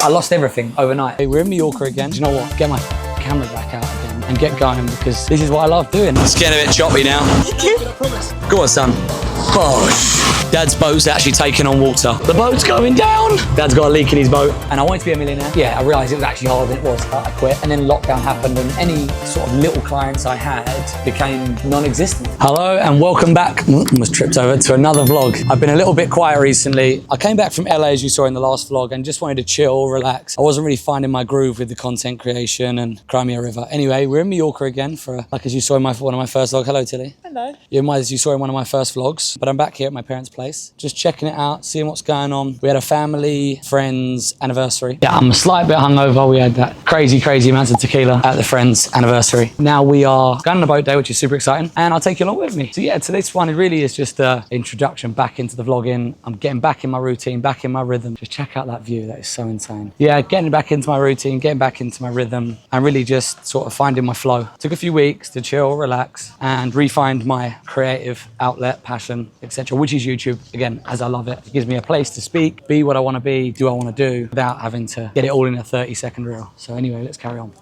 I lost everything overnight. Hey, we're in Mallorca again. Do you know what? Get my camera back out again and get going because this is what I love doing. It's getting a bit choppy now. Go on, son. Bosh. Dad's boat's actually taking on water. The boat's going down. Dad's got a leak in his boat. And I wanted to be a millionaire. Yeah, I realised it was actually harder than it was. I quit. And then lockdown happened and any sort of little clients I had became non-existent. Hello and welcome back. Almost tripped over to another vlog. I've been a little bit quiet recently. I came back from LA as you saw in the last vlog and just wanted to chill, relax. I wasn't really finding my groove with the content creation and Crimea River. Anyway, we're in Mallorca again for, like as you saw in one of my first vlogs. Hello, Tilly. Hello. As you saw in one of my first vlogs. But I'm back here at my parents' place, just checking it out, seeing what's going on. We had a family, friends anniversary. Yeah, I'm a slight bit hungover. We had that crazy amounts of tequila at the friend's anniversary. Now we are going on a boat day, which is super exciting, and I'll take you along with me. So yeah, today's one, it really is just an introduction back into the vlogging. I'm getting back in my routine, back in my rhythm. Just check out that view, that is so insane. Yeah, getting back into my routine, getting back into my rhythm, and really just sort of finding my flow. Took a few weeks to chill, relax, and re-find my creative outlet, passion, etc., which is YouTube. Again, as I love it, it gives me a place to speak, be what I want to be, do what I want to do, without having to get it all in a 30-second reel. So anyway, let's carry on.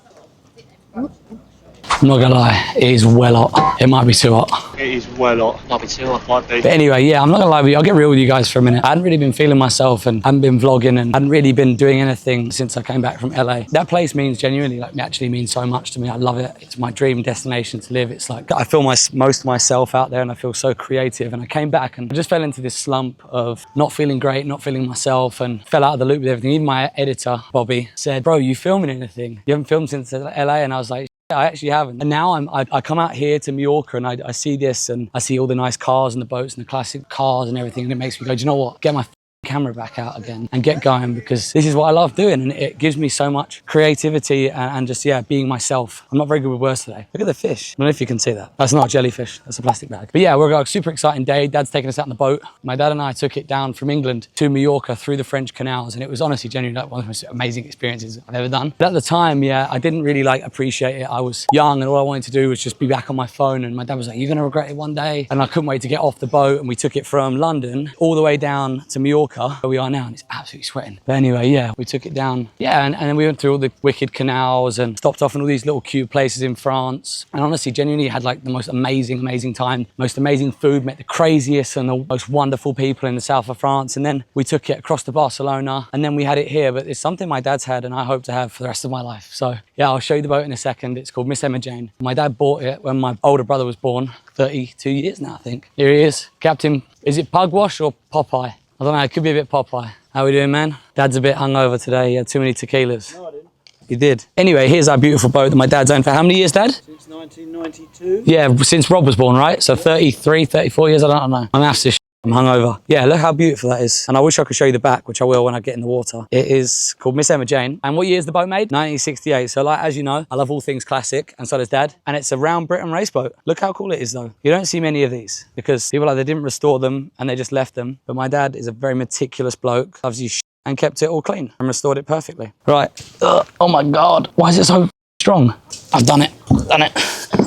I'm not gonna lie, it is well hot. It might be too hot. It is well hot. Might be too hot. Might be. But anyway, yeah, I'm not gonna lie with you. I'll get real with you guys for a minute. I hadn't really been feeling myself and hadn't been vlogging and hadn't really been doing anything since I came back from LA. That place means genuinely, like, actually means so much to me. I love it. It's my dream destination to live. It's like, I feel most of myself out there and I feel so creative. And I came back and I just fell into this slump of not feeling great, not feeling myself, and fell out of the loop with everything. Even my editor, Bobby, said, bro, you filming anything? You haven't filmed since LA? And I was like, I actually haven't. And now I come out here to Mallorca and I see this and I see all the nice cars and the boats and the classic cars and everything, and it makes me go, do you know what? Get my camera back out again and get going because this is what I love doing and it gives me so much creativity and just, yeah, being myself. I'm not very good with words today. Look at the fish. I don't know if you can see that. That's not a jellyfish, that's a plastic bag. But yeah, we're got a super exciting day. Dad's taking us out on the boat. My dad and I took it down from England to Mallorca through the French canals, and it was honestly genuinely like one of the most amazing experiences I've ever done. But at the time, yeah, I didn't really like appreciate it. I was young and all I wanted to do was just be back on my phone, and my dad was like, you're gonna regret it one day. And I couldn't wait to get off the boat, and we took it from London all the way down to Mallorca, where we are now, and it's absolutely sweating. But anyway, yeah, we took it down. Yeah, and then we went through all the wicked canals and stopped off in all these little cute places in France. And honestly, genuinely had like the most amazing time, most amazing food, met the craziest and the most wonderful people in the south of France. And then we took it across to Barcelona, and then we had it here. But it's something my dad's had and I hope to have for the rest of my life. So yeah, I'll show you the boat in a second. It's called Miss Emma Jane. My dad bought it when my older brother was born, 32 years now, I think. Here he is, Captain, is it Pugwash or Popeye? I don't know, it could be a bit Popeye. How we doing, man? Dad's a bit hungover today. He had too many tequilas. No, I didn't. You did. Anyway, here's our beautiful boat that my dad's owned for how many years, Dad? Since 1992. Yeah, since Rob was born, right? So 33, 34 years, I don't know. My maths is I'm hungover. Yeah, look how beautiful that is. And I wish I could show you the back, which I will when I get in the water. It is called Miss Emma Jane. And what year is the boat made? 1968. So like, as you know, I love all things classic, and so does Dad. And it's a round Britain race boat. Look how cool it is though. You don't see many of these because people either didn't restore them and they just left them. But my dad is a very meticulous bloke, loves his and kept it all clean and restored it perfectly. Right. Oh my God. Why is it so strong? I've done it. Done it.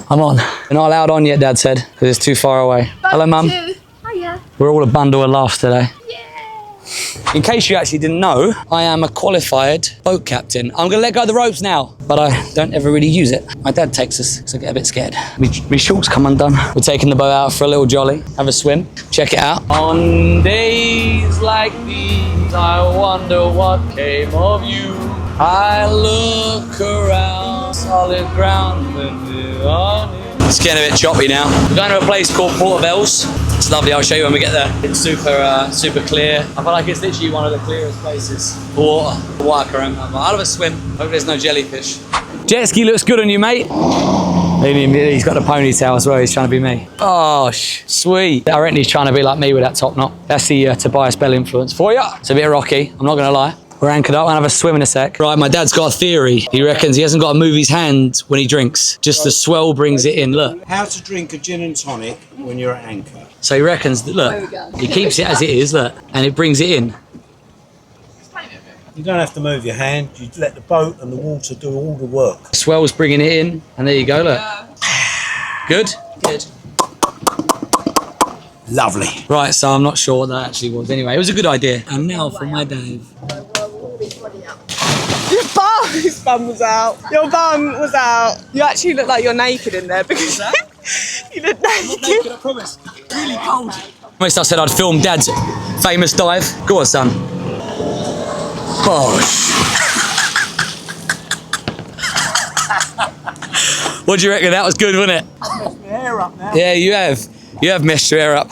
I'm on. We're not allowed on yet, Dad said, because it's too far away. Hello, Mum. Hiya. We're all a bundle of laughs today. Yeah. In case you actually didn't know, I am a qualified boat captain. I'm gonna let go of the ropes now, but I don't ever really use it. My dad takes us, so I get a bit scared. My shorts come undone. We're taking the boat out for a little jolly, have a swim, check it out. On days like these, I wonder what came of you. I look around, solid ground when we're on it. It's getting a bit choppy now. We're going to a place called Portobello's. It's lovely, I'll show you when we get there. It's super clear. I feel like it's literally one of the clearest places for water. I'll have a swim. Hope there's no jellyfish. Jet ski looks good on you, mate. He's got a ponytail as well, he's trying to be me. Oh, sweet. I reckon he's trying to be like me with that top knot. That's the Tobias Bell influence for you. It's a bit rocky, I'm not gonna lie. We're anchored up, I'll have a swim in a sec. Right, my dad's got a theory. He reckons he hasn't got to move his hand when he drinks. Just the swell brings it in, look. How to drink a gin and tonic when you're at anchor. So he reckons, that, look, he keeps it as it is, look, and it brings it in. You don't have to move your hand, you let the boat and the water do all the work. The swell's bringing it in, and there you go, look. Good? Good. Lovely. Right, so I'm not sure what that actually was. Anyway, it was a good idea. And now for my dive. His bum was out. Your bum was out. You actually look like you're naked in there because you look naked. I promise. Really cold. Most I said I'd film Dad's famous dive. Go on, son. Bosh. What do you reckon? That was good, wasn't it? I've messed my hair up now. Yeah, you have. You have messed your hair up.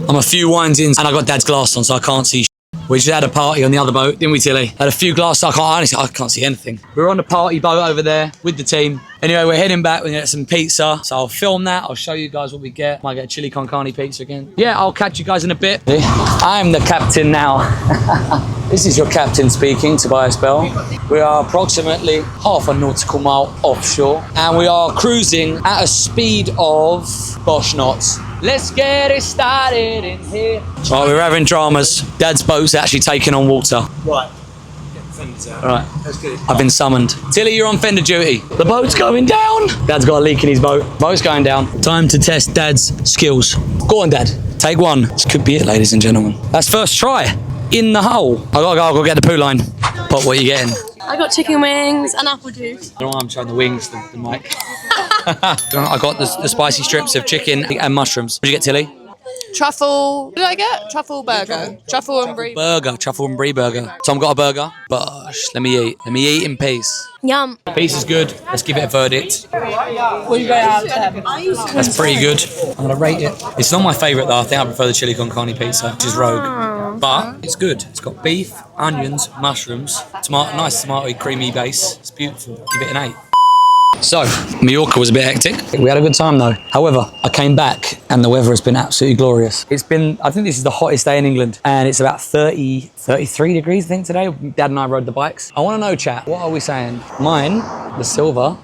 I'm a few wines in and I got Dad's glass on so I can't see. We just had a party on the other boat, didn't we, Tilly? Had a few glasses. I can't see anything. We were on the party boat over there with the team. Anyway, we're heading back. We're gonna get some pizza. So I'll film that. I'll show you guys what we get. Might get a chili con carne pizza again. Yeah, I'll catch you guys in a bit. I'm the captain now. This is your captain speaking, Tobias Bell. We are approximately half a nautical mile offshore and we are cruising at a speed of Bosch knots. Let's get it started in here. Right, we're having dramas. Dad's boat's actually taking on water. Right. Get the fenders out. All right. Let's get it. I've been summoned. Tilly, you're on fender duty. The boat's going down. Dad's got a leak in his boat. Boat's going down. Time to test Dad's skills. Go on, Dad. Take one. This could be it, ladies and gentlemen. That's first try. In the hole. I'll go get the poo line. But what are you getting? I got chicken wings and apple juice. I don't know why I'm trying the wings, the mic. I got the spicy strips of chicken and mushrooms. What did you get, Tilly? Truffle. What did I get? Truffle burger. Truffle and brie. Truffle and brie burger. Tom got a burger. But let me eat. Let me eat in peace. Yum. Peace is good. Let's give it a verdict. What you got out of 10? That's pretty good. I'm gonna rate it. It's not my favourite though. I think I prefer the chili con carne pizza, which is rogue. But it's good. It's got beef, onions, mushrooms, tomato, nice tomatoey creamy base. It's beautiful. Give it an 8. So, Mallorca was a bit hectic. We had a good time though. However, I came back and the weather has been absolutely glorious. It's been, I think this is the hottest day in England and it's about 33 degrees I think today. Dad and I rode the bikes. I want to know, chat, what are we saying? Mine, the silver,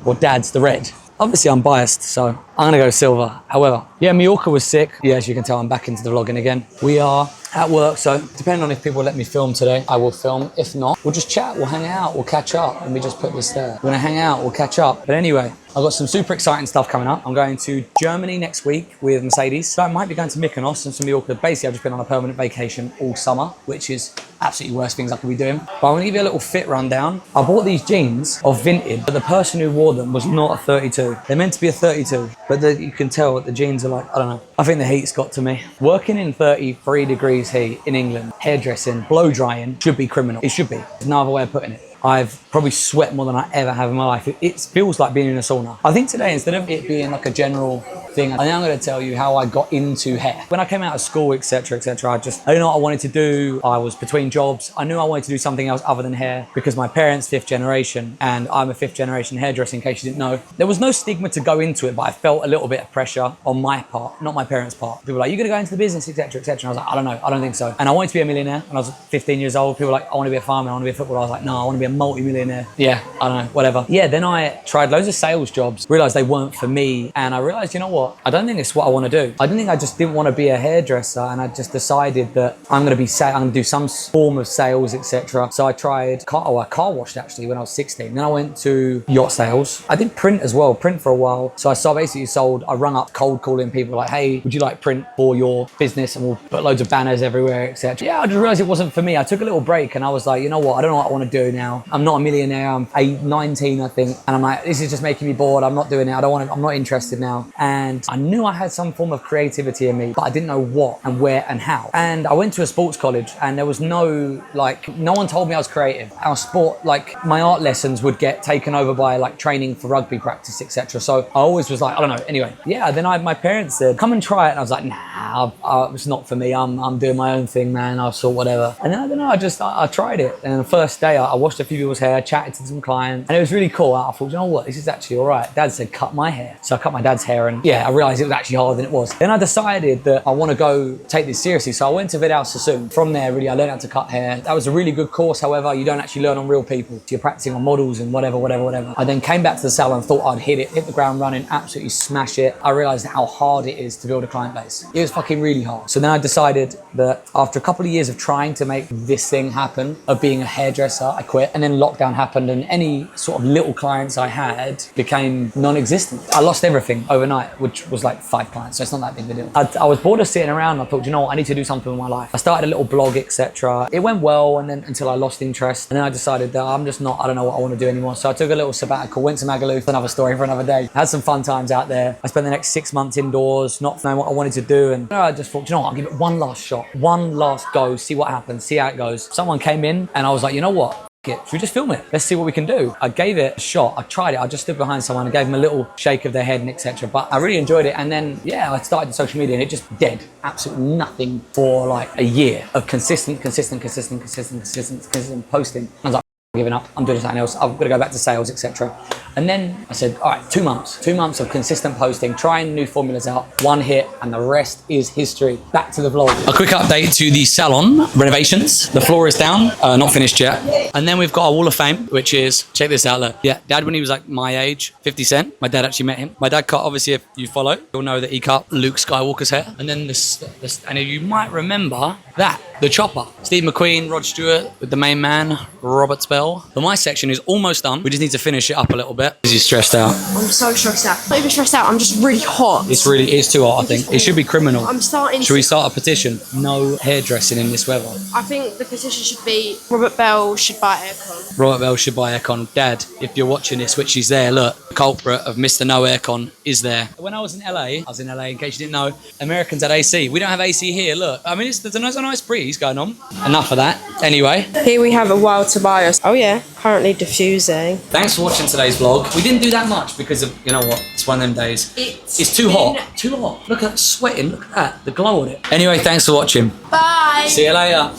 or Dad's the red? Obviously I'm biased, so I'm gonna go silver. However, yeah, Mallorca was sick. Yeah, as you can tell, I'm back into the vlogging again. We are at work, so depending on if people let me film today, I will film. If not, we'll just chat, we'll hang out, we'll catch up. Let me just put this there. We're gonna hang out, we'll catch up. But anyway, I've got some super exciting stuff coming up. I'm going to Germany next week with Mercedes. So I might be going to Mykonos and some Mallorca. Basically, I've just been on a permanent vacation all summer, which is absolutely worst things I could be doing. But I'm gonna give you a little fit rundown. I bought these jeans off Vinted, but the person who wore them was not a 32. They're meant to be a 32, but you can tell that the jeans are like, I don't know. I think the heat's got to me. Working in 33 degrees heat in England, hairdressing, blow drying should be criminal. It should be. There's no other way of putting it. I've probably sweat more than I ever have in my life. It feels like being in a sauna. I think today, instead of it being like a general thing, I think I'm gonna tell you how I got into hair. When I came out of school, etc., I didn't know what I wanted to do. I was between jobs. I knew I wanted to do something else other than hair because my parents, 5th generation, and I'm a 5th generation hairdresser, in case you didn't know. There was no stigma to go into it, but I felt a little bit of pressure on my part, not my parents' part. People were like, you're gonna go into the business, etc., And I was like, I don't know, I don't think so. And I wanted to be a millionaire when I was 15 years old. People were like, I want to be a farmer, I want to be a footballer. I was like, no, I want to be a multi-millionaire. Yeah, I don't know, whatever. Yeah, then I tried loads of sales jobs, realized they weren't for me. And I realized, you know what? I don't think it's what I want to do. I didn't think I just didn't want to be a hairdresser. And I just decided that I'm going to do some form of sales, etc. So I tried I car washed actually when I was 16. Then I went to yacht sales. I did print as well, print for a while. So I basically I rung up cold calling people like, hey, would you like print for your business? And we'll put loads of banners everywhere, etc. Yeah, I just realized it wasn't for me. I took a little break and I was like, you know what? I don't know what I want to do now. I'm not a millionaire. I'm 19, I think. And I'm like, this is just making me bored. I'm not doing it. I'm not interested now. And I knew I had some form of creativity in me, but I didn't know what and where and how. And I went to a sports college and there was no one told me I was creative. Our sport, my art lessons would get taken over by training for rugby practice, etc. So I always was like, I don't know. Anyway, yeah, then my parents said, come and try it. And I was like, nah, it's not for me. I'm doing my own thing, man. I'll sort whatever. And then I don't know, I tried it. And the first day I washed a few people's hair, chatted to some clients, and it was really cool. I thought, you know what, this is actually all right. Dad said, cut my hair. So I cut my dad's hair and yeah, I realized it was actually harder than it was. Then I decided that I want to go take this seriously. So I went to Vidal Sassoon. From there, really, I learned how to cut hair. That was a really good course. However, you don't actually learn on real people. So you're practicing on models and whatever. I then came back to the salon, thought I'd hit the ground running, absolutely smash it. I realized how hard it is to build a client base. It was fucking really hard. So then I decided that after a couple of years of trying to make this thing happen, of being a hairdresser, I quit. And then lockdown happened and any sort of little clients I had became non-existent. I lost everything overnight. Would which was like 5 clients, so it's not that big of a deal. I was bored of sitting around. I thought, you know what, I need to do something with my life. I started a little blog, etc. It went well, and then until I lost interest, and then I decided that I don't know what I want to do anymore. So I took a little sabbatical, went to Magaluf, another story for another day. Had some fun times out there. I spent the next 6 months indoors, not knowing what I wanted to do, and I just thought, you know what, I'll give it one last shot, one last go, see what happens, see how it goes. Someone came in, and I was like, you know what? Should we just film it? Let's see what we can do. I gave it a shot. I tried it. I just stood behind someone and gave them a little shake of their head and etc. But I really enjoyed it. And then, yeah, I started social media and it just dead. Absolutely nothing for like a year of consistent posting. I was like, giving up, I'm doing something else, I've got to go back to sales, etc. And then I said, all right, 2 months of consistent posting, trying new formulas out, one hit, and the rest is history. Back to the vlog. A quick update to the salon renovations. The floor is down, not finished yet. And then we've got our wall of fame, which is, check this out, look. Yeah, Dad, when he was like my age, 50 Cent, my dad actually met him. My dad cut, obviously, if you follow, you'll know that he cut Luke Skywalker's hair. And then this and you might remember that, the chopper. Steve McQueen, Rod Stewart, with the main man, Robert Spell. But my section is almost done. We just need to finish it up a little bit. Is he stressed out? I'm so stressed out. Not even stressed out, I'm just really hot. It's too hot, I think. It should be criminal. I'm starting Should we start a petition? No hairdressing in this weather. I think the petition should be Robert Bell should buy aircon. Robert Bell should buy aircon. Dad, if you're watching this, which is there, look, the culprit of Mr. No Aircon is there. When I was in LA, in case you didn't know, Americans had AC. We don't have AC here, look. I mean, there's a nice breeze going on. Enough of that. Anyway. Here we have a wild Tobias. Oh yeah, currently diffusing. Thanks for watching today's vlog. We didn't do that much because of, you know what, it's one of them days. It's too hot. Too hot. Look at that sweating. Look at that. The glow on it. Anyway, thanks for watching. Bye. See you later.